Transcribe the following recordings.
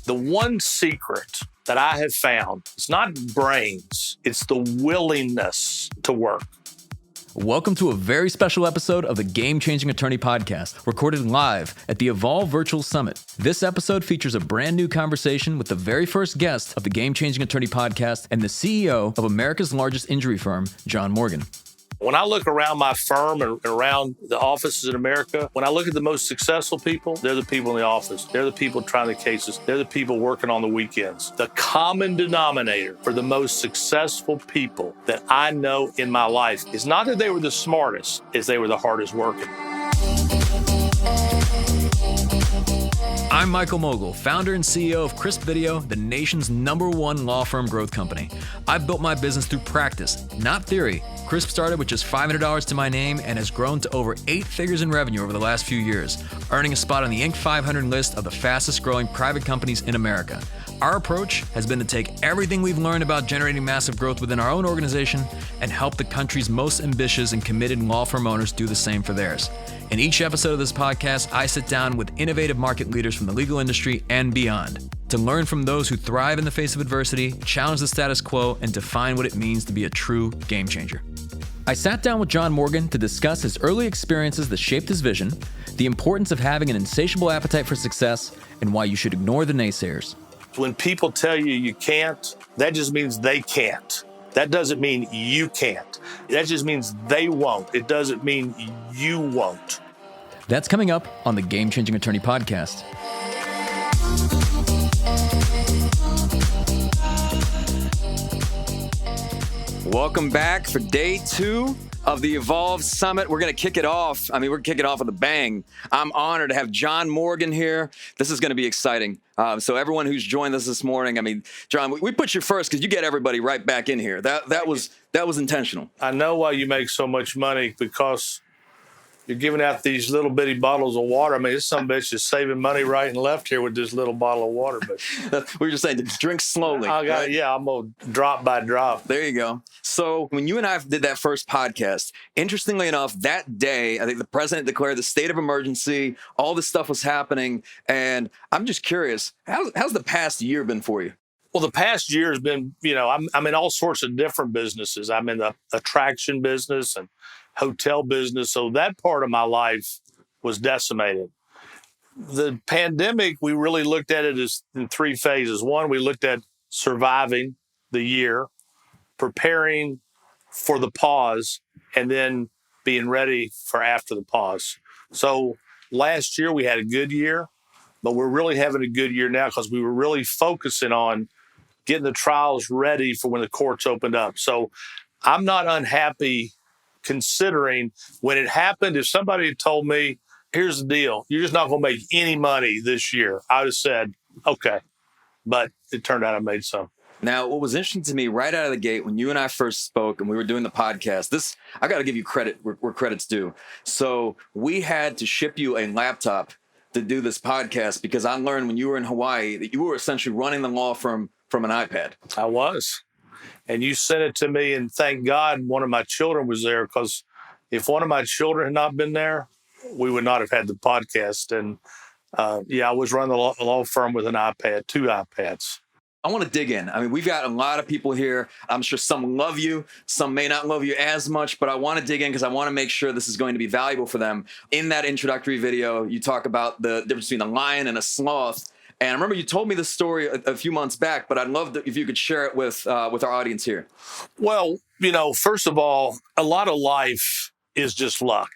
The one secret that I have found, it's not brains, it's the willingness to work. Welcome to a very special episode of the Game Changing Attorney Podcast, recorded live at the Evolve Virtual Summit. This episode features a brand new conversation with the very first guest of the Game Changing Attorney Podcast and the CEO of America's largest injury firm, John Morgan. When I look around my firm and around the offices in America, when I look at the most successful people, they're the people in the office. They're the people trying the cases. They're the people working on the weekends. The common denominator for the most successful people that I know in my life is not that they were the smartest, it's they were the hardest working. I'm Michael Mogul, founder and CEO of Crisp Video, the nation's #1 law firm growth company. I've built my business through practice, not theory. Crisp started with just $500 to my name and has grown to over 8 figures in revenue over the last few years, earning a spot on the Inc. 500 list of the fastest growing private companies in America. Our approach has been to take everything we've learned about generating massive growth within our own organization and help the country's most ambitious and committed law firm owners do the same for theirs. In each episode of this podcast, I sit down with innovative market leaders from the legal industry and beyond to learn from those who thrive in the face of adversity, challenge the status quo, and define what it means to be a true game changer. I sat down with John Morgan to discuss his early experiences that shaped his vision, the importance of having an insatiable appetite for success, and why you should ignore the naysayers. When people tell you you can't, that just means they can't. That doesn't mean you can't. That just means they won't. It doesn't mean you won't. That's coming up on the Game Changing Attorney Podcast. Welcome back for day 2 of the Evolve Summit. We're going to kick it off. We're kicking off with a bang. I'm honored to have John Morgan here. This is going to be exciting. So everyone who's joined us this morning, John, we put you first because you get everybody right back in here. That was intentional. I know why you make so much money, because you're giving out these little bitty bottles of water. This some bitch is saving money right and left here with this little bottle of water. But we were just saying, drink slowly. Right? Yeah, I'm going to drop by drop. There you go. So when you and I did that first podcast, interestingly enough, that day, I think the president declared the state of emergency. All this stuff was happening. And I'm just curious, how's the past year been for you? Well, the past year has been, I'm in all sorts of different businesses. I'm in the attraction business and hotel business. So that part of my life was decimated. The pandemic, we really looked at it as in 3 phases. One, we looked at surviving the year, preparing for the pause, and then being ready for after the pause. So last year we had a good year, but we're really having a good year now because we were really focusing on getting the trials ready for when the courts opened up. So I'm not unhappy, considering when it happened. If somebody had told me, here's the deal, you're just not going to make any money this year, I would have said, okay. But it turned out I made some. Now, what was interesting to me right out of the gate when you and I first spoke and we were doing the podcast, I got to give you credit where credit's due. So we had to ship you a laptop to do this podcast because I learned when you were in Hawaii that you were essentially running the law firm from an iPad. I was. And you sent it to me, and thank God one of my children was there, because if one of my children had not been there, we would not have had the podcast. And I was running the law firm with an iPad, 2 iPads. I want to dig in. We've got a lot of people here. I'm sure some love you, some may not love you as much, but I want to dig in because I want to make sure this is going to be valuable for them. In that introductory video, you talk about the difference between a lion and a sloth. And I remember you told me this story a few months back, but I'd love if you could share it with our audience here. Well, first of all, a lot of life is just luck.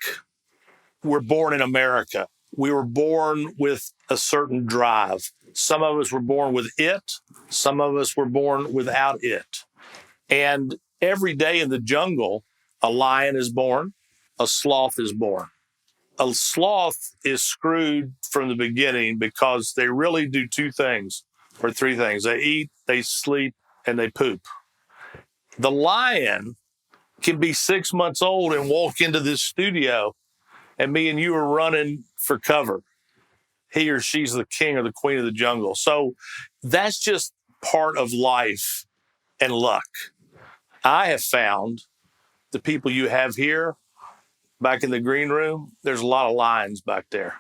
We're born in America. We were born with a certain drive. Some of us were born with it. Some of us were born without it. And every day in the jungle, a lion is born, a sloth is born. A sloth is screwed from the beginning because they really do 2 things or 3 things. They eat, they sleep, and they poop. The lion can be 6 months old and walk into this studio, and me and you are running for cover. He or she's the king or the queen of the jungle. So that's just part of life and luck. I have found the people you have here back in the green room, there's a lot of lions back there.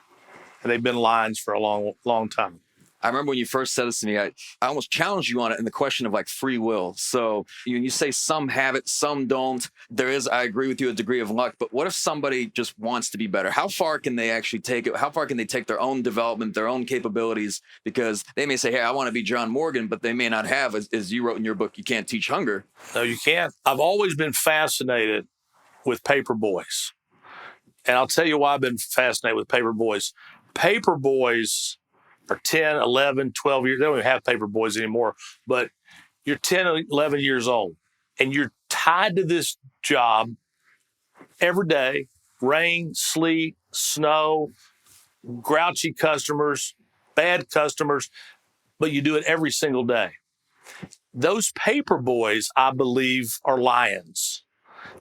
And they've been lions for a long, long time. I remember when you first said this to me, I almost challenged you on it in the question of like free will. So you say some have it, some don't. There is, I agree with you, a degree of luck. But what if somebody just wants to be better? How far can they actually take it? How far can they take their own development, their own capabilities? Because they may say, hey, I want to be John Morgan, but they may not have, as you wrote in your book, You Can't Teach Hunger. No, you can't. I've always been fascinated with paper boys. And I'll tell you why I've been fascinated with paper boys. Paper boys are 10, 11, 12 years. They don't even have paper boys anymore. But you're 10, 11 years old, and you're tied to this job every day, rain, sleet, snow, grouchy customers, bad customers, but you do it every single day. Those paper boys, I believe, are lions.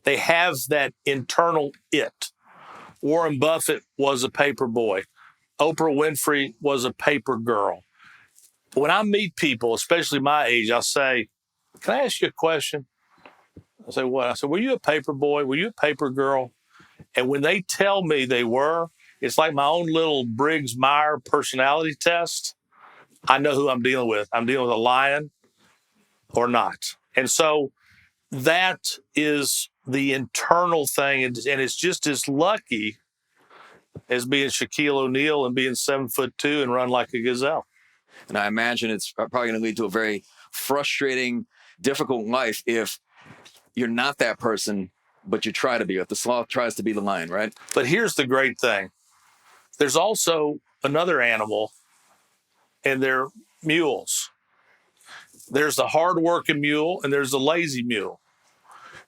They have that internal it. Warren Buffett was a paper boy. Oprah Winfrey was a paper girl. When I meet people, especially my age, I'll say, can I ask you a question? I say, what? I said, were you a paper boy? Were you a paper girl? And when they tell me they were, it's like my own little Briggs-Meyer personality test. I know who I'm dealing with. I'm dealing with a lion or not. And so that is the internal thing. And it's just as lucky as being Shaquille O'Neal and being 7'2" and run like a gazelle. And I imagine it's probably going to lead to a very frustrating, difficult life if you're not that person, but you try to be. If the sloth tries to be the lion, right? But here's the great thing. There's also another animal, and they're mules. There's the hard-working mule, and there's the lazy mule.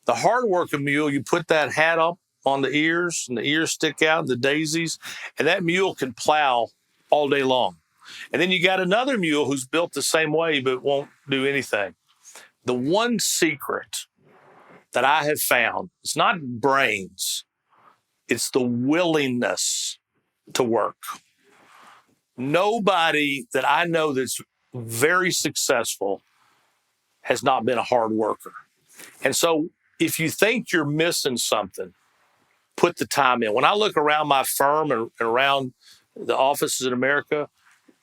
The hard-working mule, you put that hat up on the ears, and the ears stick out, the daisies, and that mule can plow all day long. And then you got another mule who's built the same way but won't do anything. The one secret that I have found, it's not brains, it's the willingness to work. Nobody that I know that's very successful has not been a hard worker. And so if you think you're missing something, put the time in. When I look around my firm and around the offices in America,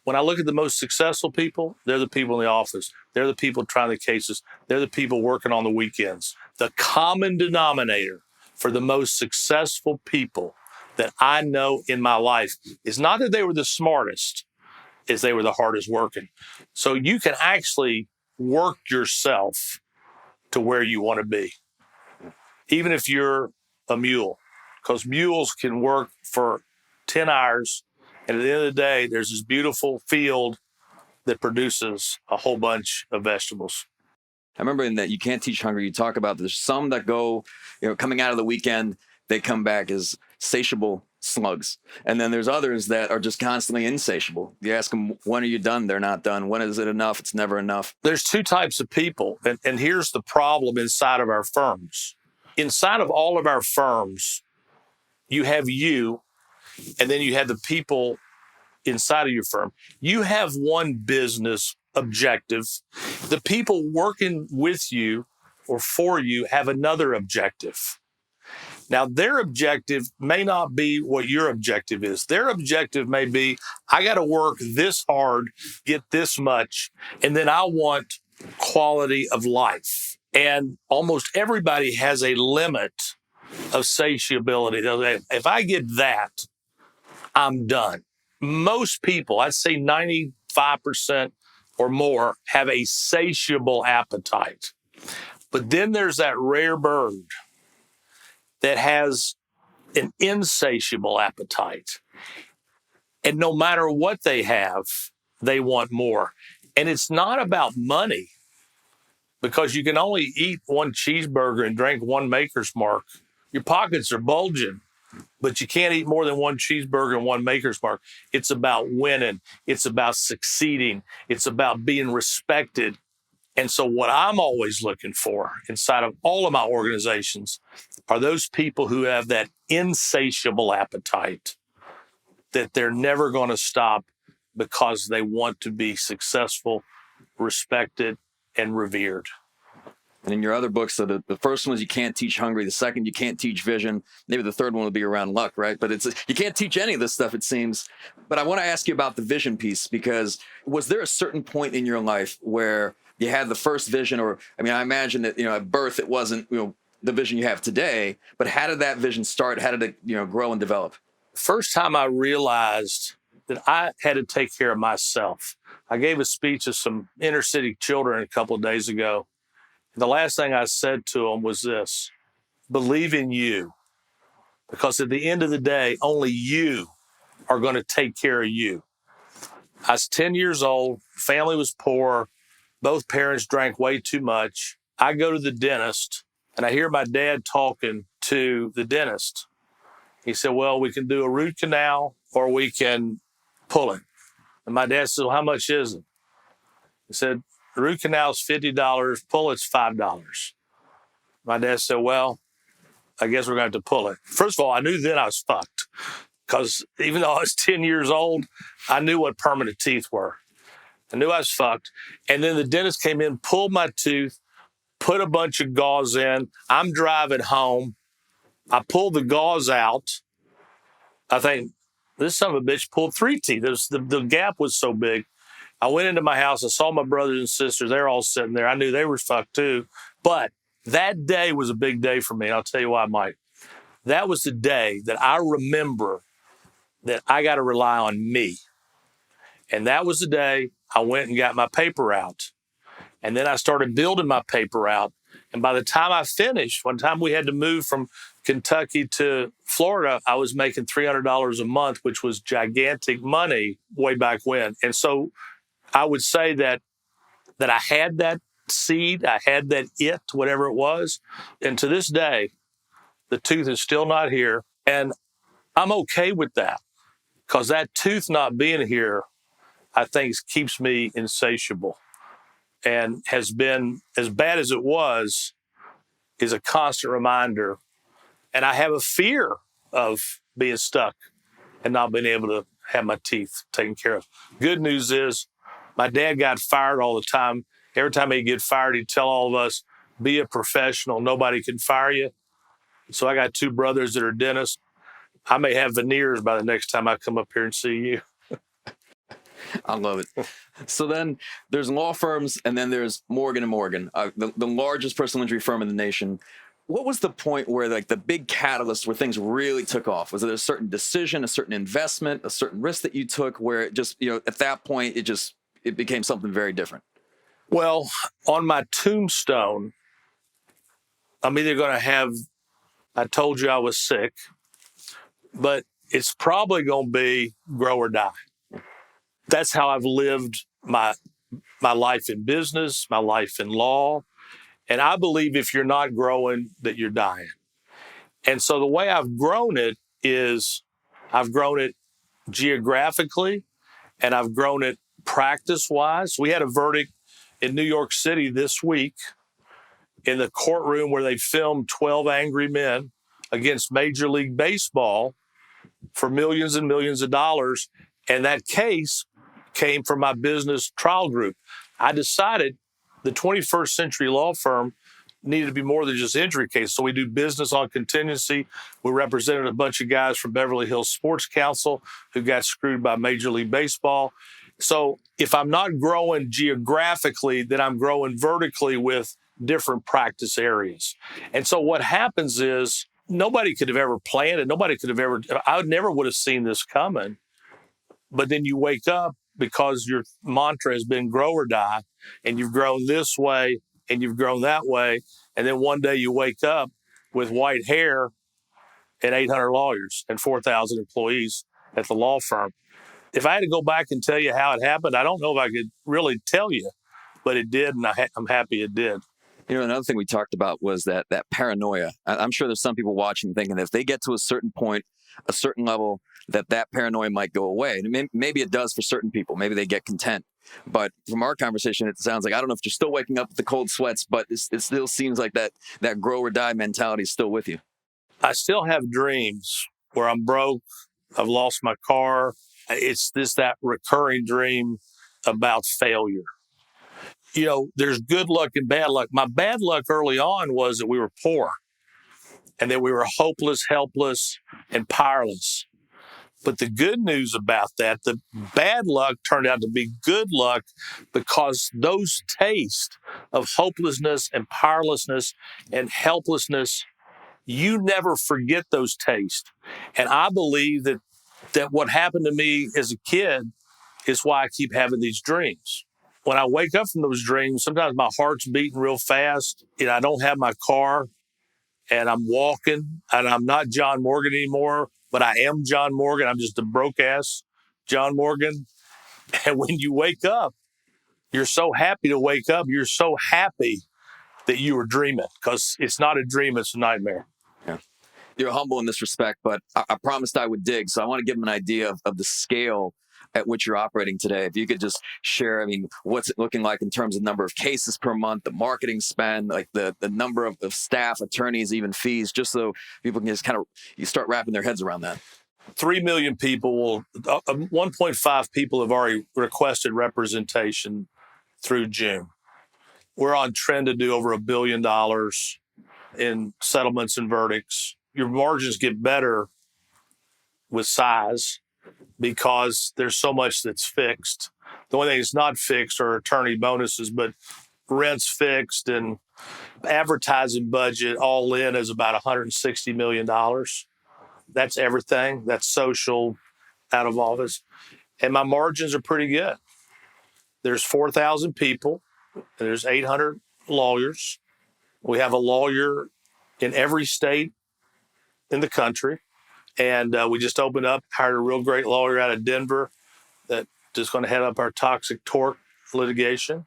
when I look at the most successful people, they're the people in the office. They're the people trying the cases. They're the people working on the weekends. The common denominator for the most successful people that I know in my life is not that they were the smartest, is they were the hardest working. So you can actually work yourself to where you want to be, even if you're a mule, because mules can work for 10 hours. And at the end of the day, there's this beautiful field that produces a whole bunch of vegetables. I remember in that You Can't Teach Hunger, you talk about there's some that go, coming out of the weekend, they come back as satiable slugs. And then there's others that are just constantly insatiable. You ask them, when are you done? They're not done. When is it enough? It's never enough. There's two types of people. And here's the problem inside of our firms. Inside of all of our firms, you have you, and then you have the people inside of your firm. You have one business objective. The people working with you or for you have another objective. Now, their objective may not be what your objective is. Their objective may be, I got to work this hard, get this much, and then I want quality of life. And almost everybody has a limit of satiability. If I get that, I'm done. Most people, I'd say 95% or more, have a satiable appetite. But then there's that rare bird that has an insatiable appetite. And no matter what they have, they want more. And it's not about money, because you can only eat one cheeseburger and drink one Maker's Mark. Your pockets are bulging, but you can't eat more than one cheeseburger and one Maker's Mark. It's about winning. It's about succeeding. It's about being respected. And so what I'm always looking for inside of all of my organizations are those people who have that insatiable appetite, that they're never going to stop because they want to be successful, respected, and revered. And in your other books, so the first one is you can't teach hungry. The second, you can't teach vision. Maybe the third one will be around luck, right? But you can't teach any of this stuff, it seems. But I want to ask you about the vision piece, because was there a certain point in your life where you had the first vision? Or, I mean, I imagine that, at birth, it wasn't, the vision you have today, but how did that vision start? How did it, grow and develop? First time I realized that I had to take care of myself. I gave a speech to some inner city children a couple of days ago. The last thing I said to them was this: believe in you, because at the end of the day, only you are going to take care of you. I was 10 years old, family was poor, both parents drank way too much. I go to the dentist and I hear my dad talking to the dentist. He said, well, we can do a root canal or we can pull it. And my dad said, well, how much is it? He said, the root canal is $50, pull it's $5. My dad said, well, I guess we're going to have to pull it. First of all, I knew then I was fucked, because even though I was 10 years old, I knew what permanent teeth were. I knew I was fucked. And then the dentist came in, pulled my tooth, put a bunch of gauze in. I'm driving home. I pulled the gauze out. I think this son of a bitch pulled 3 teeth. The gap was so big. I went into my house. I saw my brothers and sisters. They're all sitting there. I knew they were fucked too. But that day was a big day for me. And I'll tell you why, Mike. That was the day that I remember that I got to rely on me. And that was the day I went and got my paper out. And then I started building my paper out. And by the time I finished, one time we had to move from Kentucky to Florida, I was making $300 a month, which was gigantic money way back when. And so I would say that I had that seed, I had that whatever it was. And to this day, the tooth is still not here. And I'm okay with that, because that tooth not being here, I think, keeps me insatiable, and has been, as bad as it was, is a constant reminder. And I have a fear of being stuck and not being able to have my teeth taken care of. Good news is my dad got fired all the time. Every time he'd get fired, he'd tell all of us, be a professional. Nobody can fire you. So I got 2 brothers that are dentists. I may have veneers by the next time I come up here and see you. I love it. So then there's law firms, and then there's Morgan & Morgan, the largest personal injury firm in the nation. What was the point where, like, the big catalyst where things really took off? Was there a certain decision, a certain investment, a certain risk that you took where it just, at that point, it became something very different? Well, on my tombstone, I'm either going to have, I told you I was sick, but it's probably going to be grow or die. That's how I've lived my life in business, my life in law. And I believe if you're not growing, that you're dying. And so the way I've grown it is I've grown it geographically, and I've grown it practice-wise. We had a verdict in New York City this week in the courtroom where they filmed 12 angry men against Major League Baseball for millions and millions of dollars. And that case came from my business trial group. I decided the 21st Century Law Firm needed to be more than just injury cases. So we do business on contingency. We represented a bunch of guys from Beverly Hills Sports Council who got screwed by Major League Baseball. So if I'm not growing geographically, then I'm growing vertically with different practice areas. And so what happens is nobody could have ever planned it. Nobody could have ever, I never would have seen this coming. But then you wake up because your mantra has been grow or die, and you've grown this way and you've grown that way. And then one day you wake up with white hair and 800 lawyers and 4,000 employees at the law firm. If I had to go back and tell you how it happened, I don't know if I could really tell you, but it did, and I'm happy it did. Another thing we talked about was that paranoia. I'm sure there's some people watching thinking that if they get to a certain point, a certain level, that paranoia might go away. And maybe it does for certain people. Maybe they get content. But from our conversation, it sounds like, I don't know if you're still waking up with the cold sweats, but it still seems like that grow or die mentality is still with you. I still have dreams where I'm broke, I've lost my car. It's that recurring dream about failure. there's good luck and bad luck. My bad luck early on was that we were poor and that we were hopeless, helpless, and powerless. But the good news about that, the bad luck turned out to be good luck, because those tastes of hopelessness and powerlessness and helplessness, you never forget those tastes. And I believe that what happened to me as a kid is why I keep having these dreams. When I wake up from those dreams, sometimes my heart's beating real fast and I don't have my car and I'm walking and I'm not John Morgan anymore, but I am John Morgan. I'm just a broke ass John Morgan. And when you wake up, you're so happy to wake up. You're so happy that you were dreaming, because it's not a dream, it's a nightmare. Yeah. You're humble in this respect, but I promised I would dig. So I want to give them an idea of the scale at which you're operating today. If you could just share, what's it looking like in terms of number of cases per month, the marketing spend, like the number of staff, attorneys, even fees, just so people can just you start wrapping their heads around that. 3 million people 1.5 people have already requested representation through June. We're on trend to do over $1 billion in settlements and verdicts. Your margins get better with size because there's so much that's fixed. The only thing that's not fixed are attorney bonuses, but rent's fixed, and advertising budget all in is about $160 million. That's everything. That's social, out of office. And my margins are pretty good. There's 4,000 people. There's 800 lawyers. We have a lawyer in every state in the country. And we just opened up, hired a real great lawyer out of Denver that is going to head up our toxic tort litigation.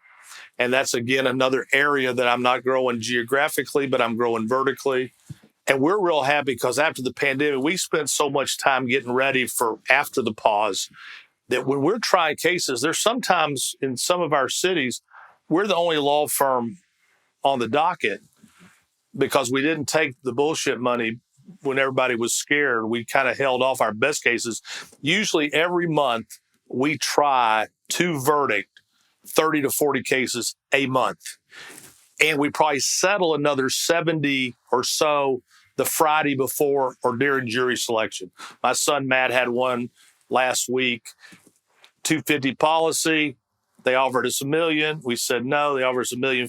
And that's, again, another area that I'm not growing geographically, but I'm growing vertically. And we're real happy because after the pandemic, we spent so much time getting ready for after the pause that when we're trying cases, there's sometimes in some of our cities, we're the only law firm on the docket because we didn't take the bullshit money when everybody was scared. We kind of held off our best cases. Usually every month we try to verdict 30 to 40 cases a month. And we probably settle another 70 or so the Friday before or during jury selection. My son Matt had one last week, 250 policy. They offered us $1 million. We said no. They offered us $1.5 million.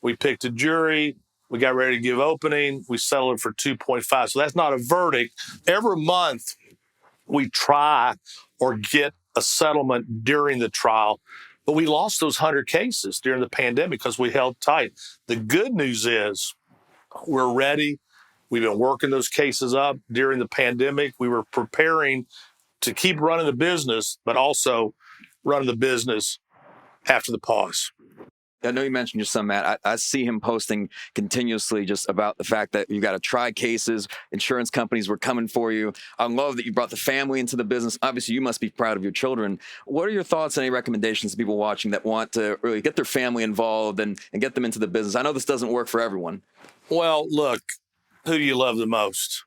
We picked a jury. We got ready to give opening. We settled it for 2.5. So that's not a verdict. Every month we try or get a settlement during the trial, but we lost those 100 cases during the pandemic because we held tight. The good news is we're ready. We've been working those cases up during the pandemic. We were preparing to keep running the business, but also running the business after the pause. I know you mentioned your son, Matt. I see him posting continuously just about the fact that you got to try cases. Insurance companies were coming for you. I love that you brought the family into the business. Obviously, you must be proud of your children. What are your thoughts and any recommendations to people watching that want to really get their family involved and get them into the business? I know this doesn't work for everyone. Well, look, who do you love the most?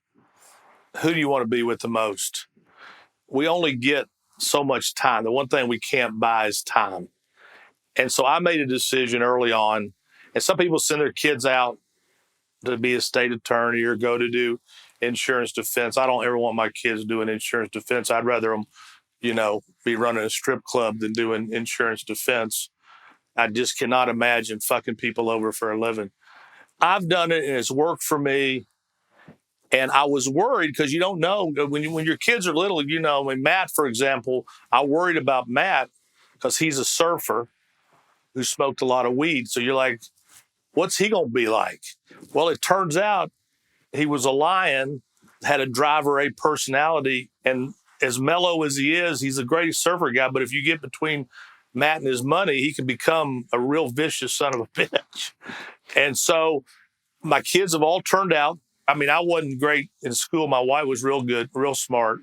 Who do you want to be with the most? We only get so much time. The one thing we can't buy is time. And so I made a decision early on, and some people send their kids out to be a state attorney or go to do insurance defense. I don't ever want my kids doing insurance defense. I'd rather them, be running a strip club than doing insurance defense. I just cannot imagine fucking people over for a living. I've done it, and it's worked for me. And I was worried because you don't know when your kids are little, Matt, for example, I worried about Matt because he's a surfer who smoked a lot of weed. So you're like, what's he going to be like? Well, it turns out he was a lion, had a driver A personality, and as mellow as he is, he's a great surfer guy. But if you get between Matt and his money, he can become a real vicious son of a bitch. And so my kids have all turned out. I wasn't great in school. My wife was real good, real smart,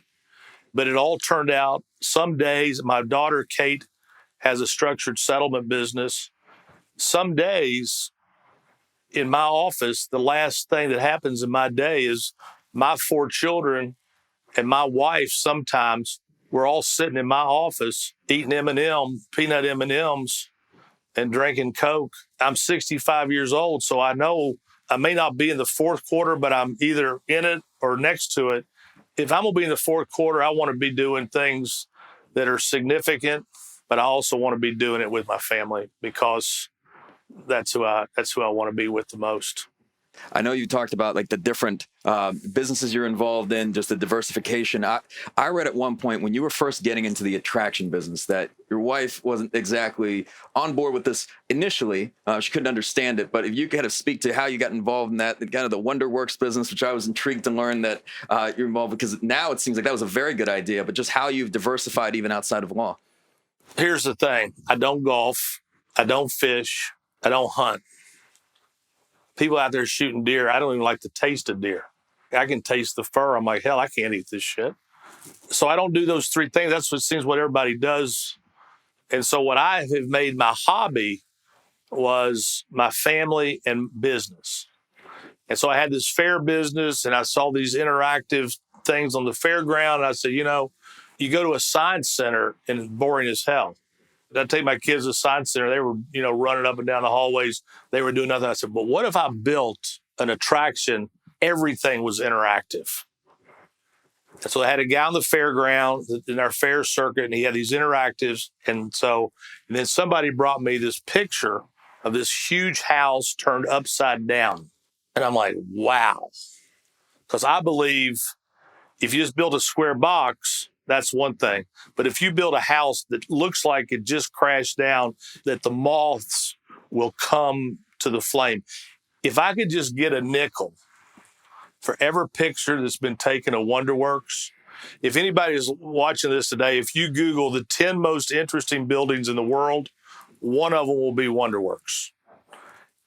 but it all turned out. Some days, my daughter, Kate, has a structured settlement business. Some days in my office, the last thing that happens in my day is my 4 children and my wife. Sometimes we're all sitting in my office eating peanut M&Ms, and drinking Coke. I'm 65 years old, so I know I may not be in the fourth quarter, but I'm either in it or next to it. If I'm going to be in the fourth quarter, I want to be doing things that are significant, but I also want to be doing it with my family because that's who I want to be with the most. I know you talked about like the different businesses you're involved in, just the diversification. I read at one point when you were first getting into the attraction business that your wife wasn't exactly on board with this initially. She couldn't understand it. But if you kind of speak to how you got involved in that, kind of the WonderWorks business, which I was intrigued to learn that you're involved, because now it seems like that was a very good idea, but just how you've diversified even outside of law. Here's the thing. I don't golf. I don't fish. I don't hunt. People out there shooting deer, I don't even like the taste of deer. I can taste the fur. I'm like, hell, I can't eat this shit. So I don't do those three things. That's what seems what everybody does. And so what I have made my hobby was my family and business. And so I had this fair business and I saw these interactive things on the fairground. And I said, you go to a science center and it's boring as hell. I take my kids to the science center. They were, running up and down the hallways. They were doing nothing. I said, but what if I built an attraction? Everything was interactive. And so I had a guy on the fairground in our fair circuit, and he had these interactives. And then somebody brought me this picture of this huge house turned upside down. And I'm like, wow. Because I believe if you just build a square box, that's one thing. But if you build a house that looks like it just crashed down, that the moths will come to the flame. If I could just get a nickel for every picture that's been taken of WonderWorks, if anybody is watching this today, if you Google the 10 most interesting buildings in the world, one of them will be WonderWorks.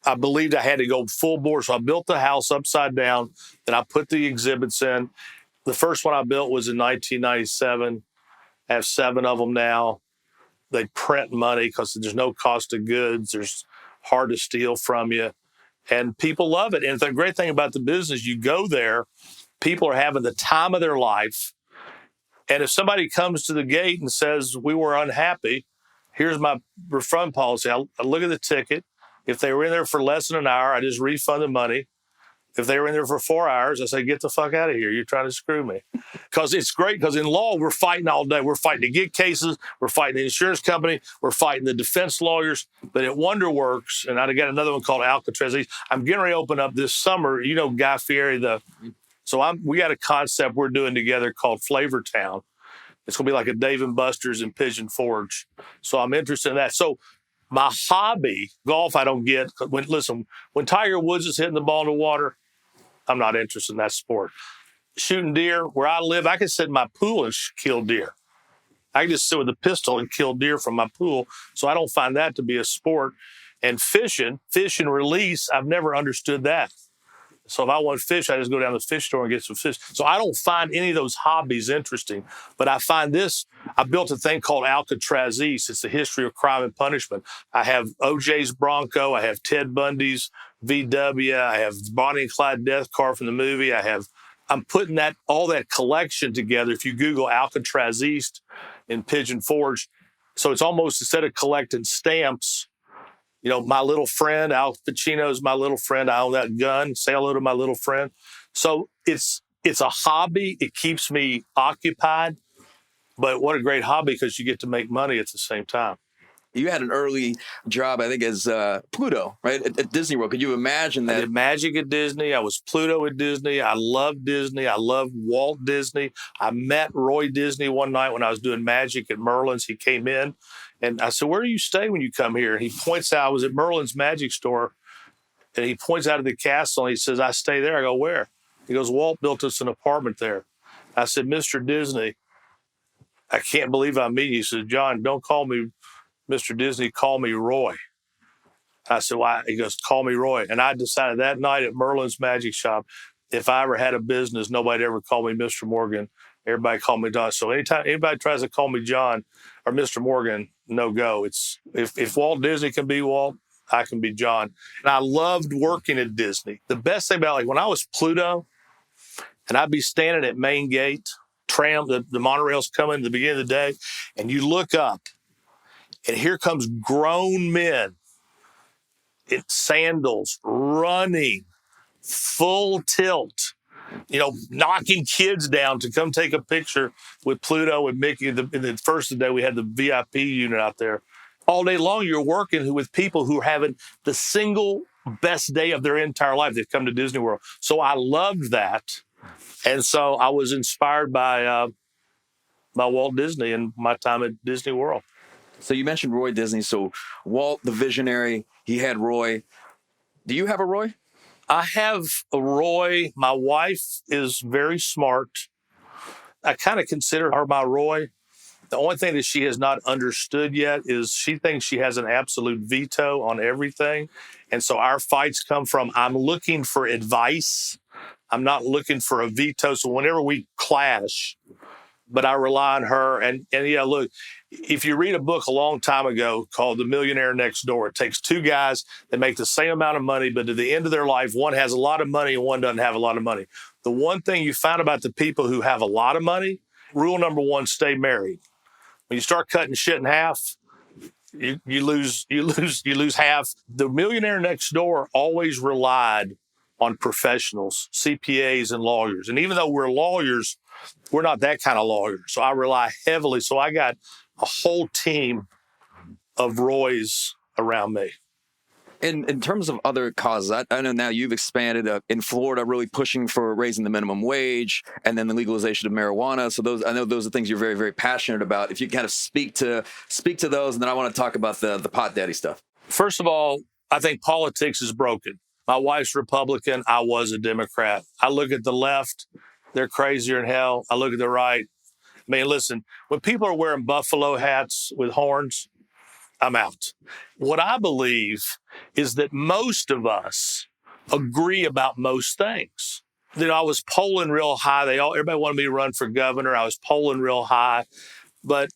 I believed I had to go full bore. So I built the house upside down. Then I put the exhibits in. The first one I built was in 1997. I have 7 of them now. They print money because there's no cost of goods. There's hard to steal from you. And people love it. And the great thing about the business, you go there, people are having the time of their life. And if somebody comes to the gate and says, we were unhappy, here's my refund policy. I look at the ticket. If they were in there for less than an hour, I just refund the money. If they were in there for 4 hours, I say, get the fuck out of here. You're trying to screw me. Because it's great, because in law, we're fighting all day. We're fighting to get cases. We're fighting the insurance company. We're fighting the defense lawyers. But at WonderWorks, and I got another one called Alcatraz. I'm getting ready to open up this summer. Guy Fieri. We got a concept we're doing together called Flavor Town. It's going to be like a Dave & Buster's in Pigeon Forge. So I'm interested in that. So my hobby, golf, I don't get. When Tiger Woods is hitting the ball in the water, I'm not interested in that sport. Shooting deer, where I live, I can sit in my pool and kill deer. I can just sit with a pistol and kill deer from my pool. So I don't find that to be a sport. And fish and release, I've never understood that. So if I want fish, I just go down to the fish store and get some fish. So I don't find any of those hobbies interesting. But I find this, I built a thing called Alcatraz East. It's the history of crime and punishment. I have OJ's Bronco. I have Ted Bundy's VW. I have Bonnie and Clyde death car from the movie. I'm putting all that collection together. If you Google Alcatraz East in Pigeon Forge, so it's almost, instead of collecting stamps, my little friend, Al Pacino's my little friend. I own that gun. Say hello to my little friend. So it's a hobby. It keeps me occupied. But what a great hobby, because you get to make money at the same time. You had an early job, I think, as Pluto, right, at Disney World. Could you imagine that? I did magic at Disney. I was Pluto at Disney. I love Disney. I love Walt Disney. I met Roy Disney one night when I was doing magic at Merlin's. He came in, and I said, where do you stay when you come here? And he points out, I was at Merlin's magic store, and he points out of the castle, and he says, I stay there. I go, where? He goes, Walt built us an apartment there. I said, Mr. Disney, I can't believe I'm meeting you. He said, John, don't call me Mr. Disney, call me Roy. I said, why? He goes, call me Roy. And I decided that night at Merlin's Magic Shop, if I ever had a business, nobody ever called me Mr. Morgan. Everybody called me John. So anytime anybody tries to call me John or Mr. Morgan, no go. It's if Walt Disney can be Walt, I can be John. And I loved working at Disney. The best thing about, when I was Pluto, and I'd be standing at Main Gate, tram, the monorail's coming at the beginning of the day, and you look up, And here comes grown men in sandals, running full tilt, knocking kids down to come take a picture with Pluto and Mickey. In the first day, we had the VIP unit out there. All day long, you're working with people who are having the single best day of their entire life. They've come to Disney World. So I loved that. And so I was inspired by Walt Disney and my time at Disney World. So you mentioned Roy Disney. So Walt, the visionary, he had Roy. Do you have a Roy? I have a Roy. My wife is very smart. I kind of consider her my Roy. The only thing that she has not understood yet is she thinks she has an absolute veto on everything. And so our fights come from, I'm looking for advice. I'm not looking for a veto. So whenever we clash, but I rely on her. And yeah, look, if you read a book a long time ago called The Millionaire Next Door, it takes two guys that make the same amount of money, but at the end of their life, one has a lot of money and one doesn't have a lot of money. The one thing you find about the people who have a lot of money, rule number one, stay married. When you start cutting shit in half, you lose half. The Millionaire Next Door always relied on professionals, CPAs and lawyers. And even though we're lawyers, we're not that kind of lawyer. So I rely heavily. So I got a whole team of Roys around me. In terms of other causes, I know now you've expanded in Florida, really pushing for raising the minimum wage and then the legalization of marijuana. So I know those are things you're very, very passionate about. If you kind of speak to those, and then I want to talk about the pot daddy stuff. First of all, I think politics is broken. My wife's Republican. I was a Democrat. I look at the left. They're crazier than hell. I look at the right. I mean, listen, when people are wearing buffalo hats with horns, I'm out. What I believe is that most of us agree about most things. I was polling real high. Everybody wanted me to run for governor. I was polling real high. But,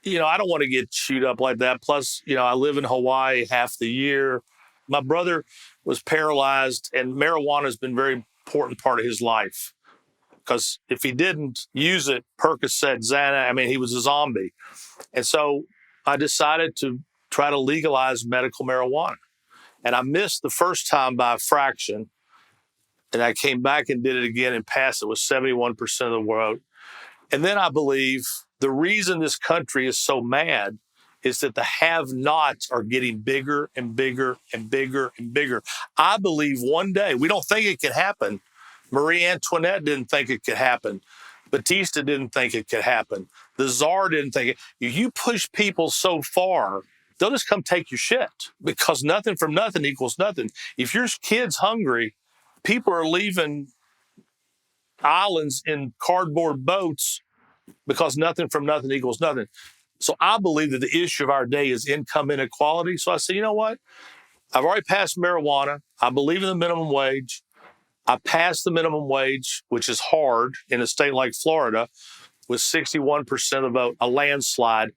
I don't want to get chewed up like that. Plus, I live in Hawaii half the year. My brother was paralyzed, and marijuana has been a very important part of his life. Because if he didn't use it, Percocet, Xanax, he was a zombie. And so I decided to try to legalize medical marijuana. And I missed the first time by a fraction. And I came back and did it again and passed it with 71% of the vote. And then I believe the reason this country is so mad is that the have-nots are getting bigger and bigger and bigger and bigger. I believe one day, we don't think it can happen. Marie Antoinette didn't think it could happen. Batista didn't think it could happen. The Tsar didn't think it. You push people so far, they'll just come take your shit because nothing from nothing equals nothing. If your kid's hungry, people are leaving islands in cardboard boats because nothing from nothing equals nothing. So I believe that the issue of our day is income inequality. So I say, you know what? I've already passed marijuana. I believe in the minimum wage. I passed the minimum wage, which is hard in a state like Florida, with 61% of the vote, a landslide.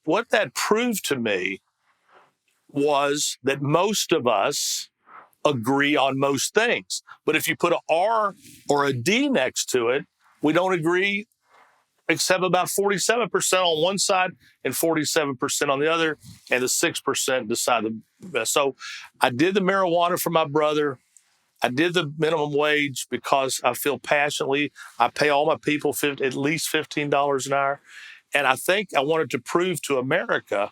What that proved to me was that most of us agree on most things. But if you put an R or a D next to it, we don't agree except about 47% on one side and 47% on the other, and the 6% decide the best. So I did the marijuana for my brother. I did the minimum wage because I feel passionately. I pay all my people at least $15 an hour. And I think I wanted to prove to America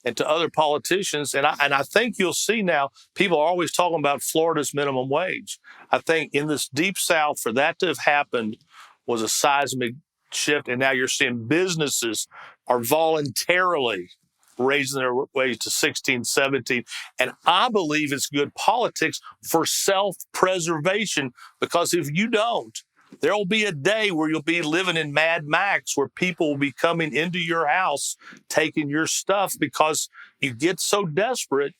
and to other politicians, and I think you'll see now, people are always talking about Florida's minimum wage. I think in this deep South, for that to have happened was a seismic shift, and now you're seeing businesses are voluntarily raising their wage to 16, 17. And I believe it's good politics for self-preservation, because if you don't, there will be a day where you'll be living in Mad Max, where people will be coming into your house, taking your stuff because you get so desperate,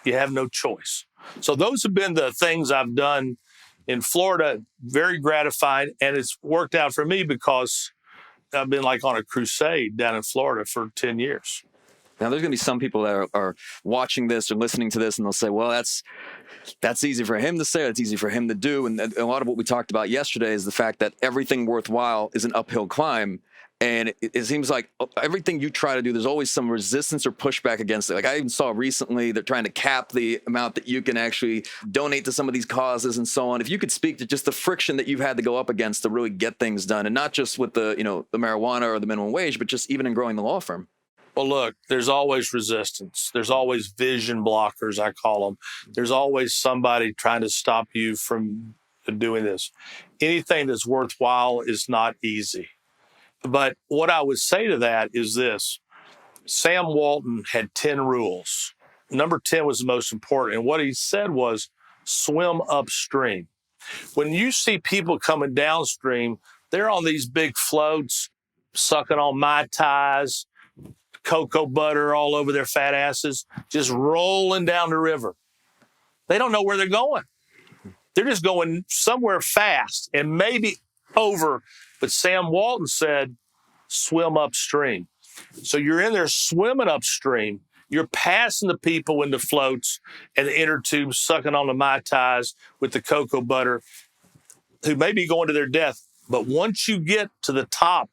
you have no choice. So those have been the things I've done in Florida, very gratifying. And it's worked out for me because I've been like on a crusade down in Florida for 10 years. Now, there's going to be some people that are watching this or listening to this, and they'll say, well, that's easy for him to say, that's easy for him to do. And a lot of what we talked about yesterday is the fact that everything worthwhile is an uphill climb. And it seems like everything you try to do, there's always some resistance or pushback against it. Like I even saw recently, they're trying to cap the amount that you can actually donate to some of these causes and so on. If you could speak to just the friction that you've had to go up against to really get things done, and not just with the, the marijuana or the minimum wage, but just even in growing the law firm. Well, look, there's always resistance. There's always vision blockers, I call them. There's always somebody trying to stop you from doing this. Anything that's worthwhile is not easy. But what I would say to that is this. Sam Walton had 10 rules. Number 10 was the most important. And what he said was swim upstream. When you see people coming downstream, they're on these big floats, sucking on Mai Tais, cocoa butter all over their fat asses, just rolling down the river. They don't know where they're going. They're just going somewhere fast and maybe over. But Sam Walton said, swim upstream. So you're in there swimming upstream. You're passing the people in the floats and the inner tubes, sucking on the Mai Tais with the cocoa butter, who may be going to their death. But once you get to the top,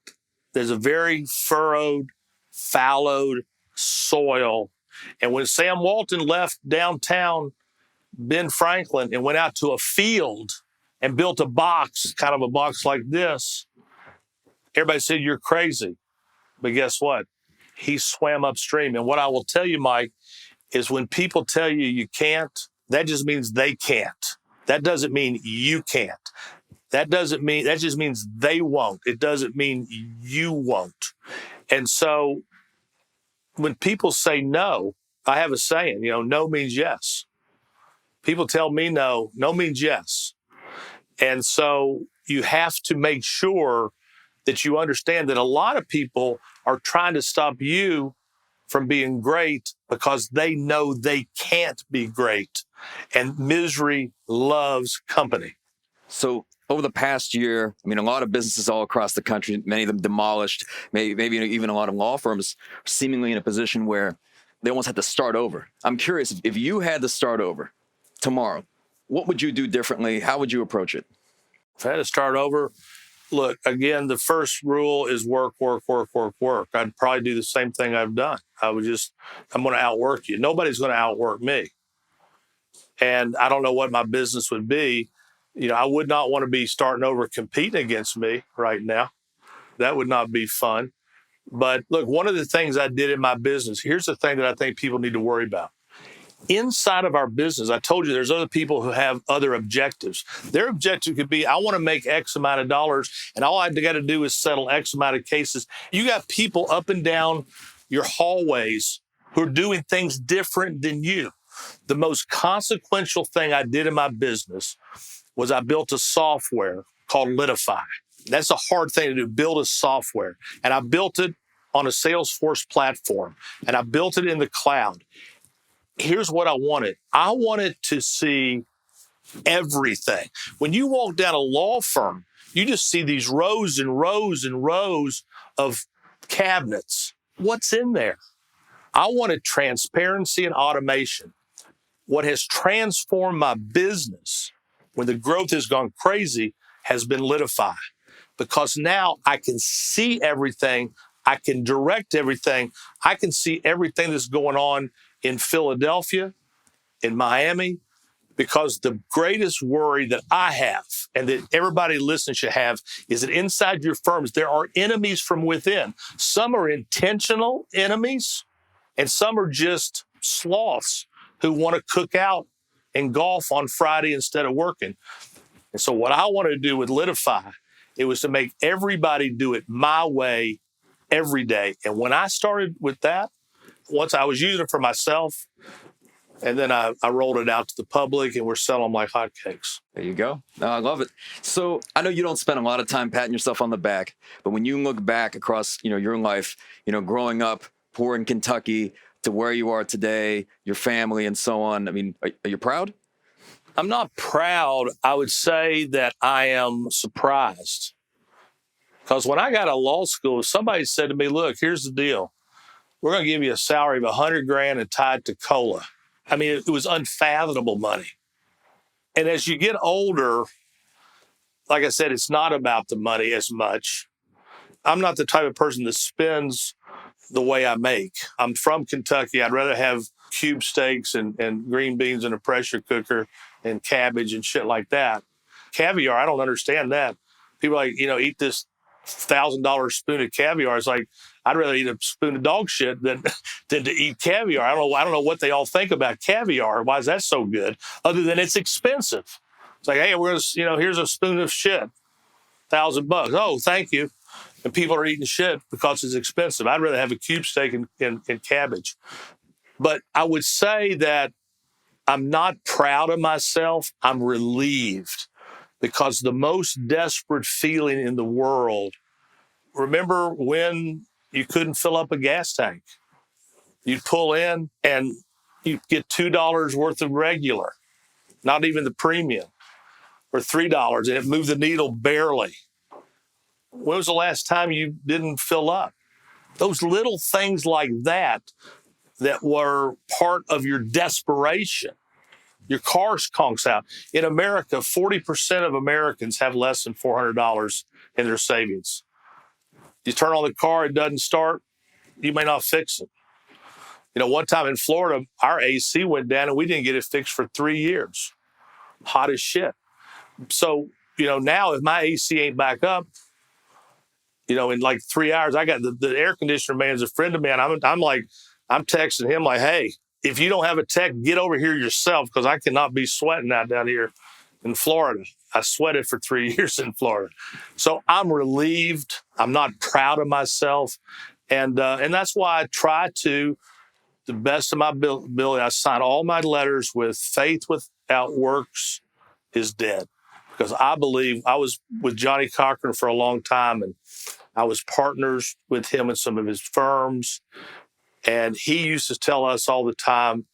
there's a very furrowed, fallowed soil. And when Sam Walton left downtown Ben Franklin and went out to a field and built a box, kind of a box like this, everybody said, you're crazy. But guess what? He swam upstream. And what I will tell you, Mike, is when people tell you you can't, that just means they can't. That doesn't mean you can't. That just means they won't. It doesn't mean you won't. And so when people say no, I have a saying, no means yes. People tell me no, no means yes. And so you have to make sure that you understand that a lot of people are trying to stop you from being great because they know they can't be great. And misery loves company. So over the past year, a lot of businesses all across the country, many of them demolished, maybe even a lot of law firms seemingly in a position where they almost had to start over. I'm curious, if you had to start over tomorrow, what would you do differently? How would you approach it? If I had to start over, look, again, the first rule is work, work, work, work, work. I'd probably do the same thing I've done. I'm going to outwork you. Nobody's going to outwork me. And I don't know what my business would be. I would not want to be starting over competing against me right now. That would not be fun. But look, one of the things I did in my business, here's the thing that I think people need to worry about. Inside of our business, I told you there's other people who have other objectives. Their objective could be, I want to make X amount of dollars, and all I got to do is settle X amount of cases. You got people up and down your hallways who are doing things different than you. The most consequential thing I did in my business was I built a software called Litify. That's a hard thing to do, build a software. And I built it on a Salesforce platform, and I built it in the cloud. Here's what I wanted. I wanted to see everything. When you walk down a law firm, you just see these rows and rows and rows of cabinets. What's in there? I wanted transparency and automation. What has transformed my business when the growth has gone crazy has been Litify. Because now I can see everything. I can direct everything. I can see everything that's going on in Philadelphia, in Miami, because the greatest worry that I have and that everybody listening should have is that inside your firms, there are enemies from within. Some are intentional enemies, and some are just sloths who want to cook out and golf on Friday instead of working. And so what I wanted to do with Litify, it was to make everybody do it my way every day. And when I started with that, once I was using it for myself, and then I rolled it out to the public, and we're selling them like hotcakes. There you go. No, I love it. So I know you don't spend a lot of time patting yourself on the back, but when you look back across, your life, growing up poor in Kentucky to where you are today, your family and so on, are you proud? I'm not proud. I would say that I am surprised. Because when I got out of law school, somebody said to me, look, here's the deal. We're going to give you a salary of $100,000 and tied to COLA. It was unfathomable money. And as you get older, like I said, it's not about the money as much. I'm not the type of person that spends the way I make. I'm from Kentucky. I'd rather have cube steaks and green beans in a pressure cooker and cabbage and shit like that. Caviar, I don't understand that. People are like, eat this $1,000 spoon of caviar. It's like, I'd rather eat a spoon of dog shit than to eat caviar. I don't know what they all think about caviar. Why is that so good? Other than it's expensive. It's like, hey, here's a spoon of shit, $1,000. Oh, thank you. And people are eating shit because it's expensive. I'd rather have a cube steak and cabbage. But I would say that I'm not proud of myself. I'm relieved, because the most desperate feeling in the world, remember when you couldn't fill up a gas tank? You'd pull in and you'd get $2 worth of regular, not even the premium, or $3, and it moved the needle barely. When was the last time you didn't fill up? Those little things like that were part of your desperation. Your car conks out. In America, 40% of Americans have less than $400 in their savings. You turn on the car, it doesn't start, you may not fix it. One time in Florida, our AC went down and we didn't get it fixed for 3 years. Hot as shit. So, now if my AC ain't back up, in like 3 hours, I got the air conditioner man is a friend of mine. I'm texting him like, hey, if you don't have a tech, get over here yourself, because I cannot be sweating that down here in Florida. I sweated for 3 years in Florida. So I'm relieved. I'm not proud of myself. And that's why I try to, the best of my ability, I sign all my letters with faith without works is dead. Because I believe, I was with Johnny Cochran for a long time, and I was partners with him in some of his firms. And he used to tell us all the time,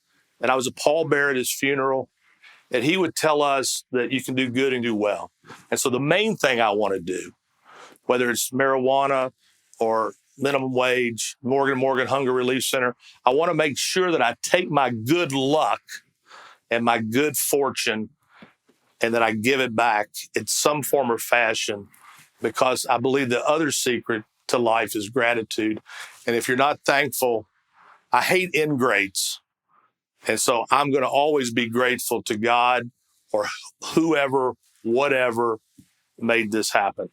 and I was a pallbearer at his funeral, and he would tell us that you can do good and do well. And so the main thing I want to do, whether it's marijuana or minimum wage, Morgan Hunger Relief Center, I want to make sure that I take my good luck and my good fortune and that I give it back in some form or fashion, because I believe the other secret to life is gratitude. And if you're not thankful, I hate ingrates. And so I'm going to always be grateful to God or whoever, whatever made this happen.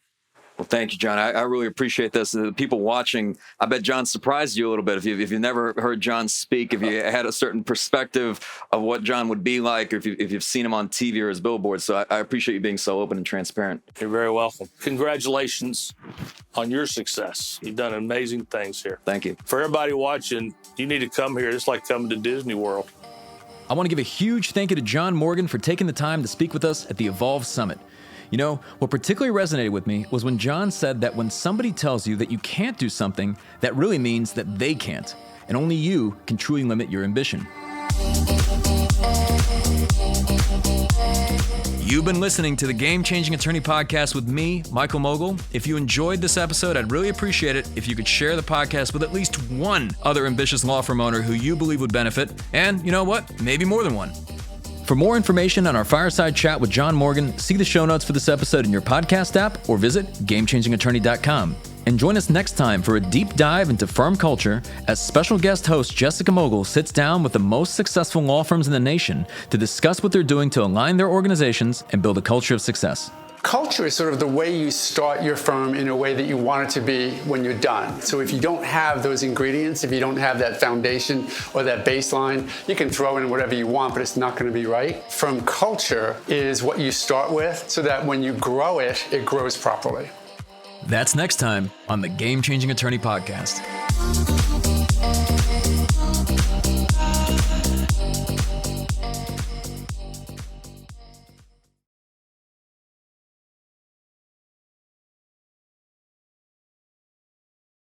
Well, thank you, John. I really appreciate this. The people watching, I bet John surprised you a little bit. If you've never heard John speak, if you had a certain perspective of what John would be like, or if you've seen him on TV or his billboards. So I appreciate you being so open and transparent. You're very welcome. Congratulations on your success. You've done amazing things here. Thank you. For everybody watching, you need to come here. It's like coming to Disney World. I want to give a huge thank you to John Morgan for taking the time to speak with us at the Evolve Summit. What particularly resonated with me was when John said that when somebody tells you that you can't do something, that really means that they can't, and only you can truly limit your ambition. You've been listening to the Game Changing Attorney Podcast with me, Michael Mogul. If you enjoyed this episode, I'd really appreciate it if you could share the podcast with at least one other ambitious law firm owner who you believe would benefit, and you know what? Maybe more than one. For more information on our fireside chat with John Morgan, see the show notes for this episode in your podcast app or visit GameChangingAttorney.com. And join us next time for a deep dive into firm culture as special guest host Jessica Mogul sits down with the most successful law firms in the nation to discuss what they're doing to align their organizations and build a culture of success. Culture is sort of the way you start your firm in a way that you want it to be when you're done. So if you don't have those ingredients, if you don't have that foundation or that baseline, you can throw in whatever you want, but it's not going to be right. Firm culture is what you start with so that when you grow it, it grows properly. That's next time on the Game Changing Attorney Podcast.